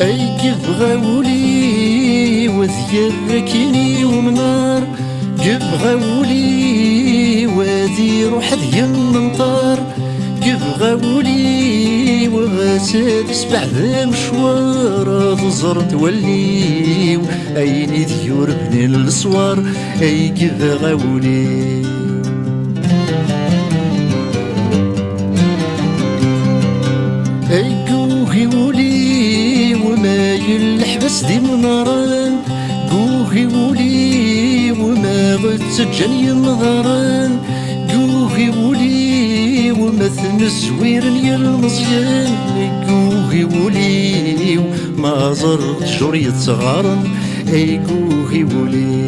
أي قبغاولي وذيركيني ومنار، قبغاولي وذي روح ذي المنطار، قبغاولي وغاسد سبع ذا مشوار، تزر تولي أيني ذيور بن الصوار. أي قبغاولي أي قوهي ولي وما يلحبس دي مناران، قوهي ولي وما غتسجن ينظران، قوهي ولي وما ثنسوير يلمزيان، قوهي ولي وما زرت جرية صغارن. أي قوهي ولي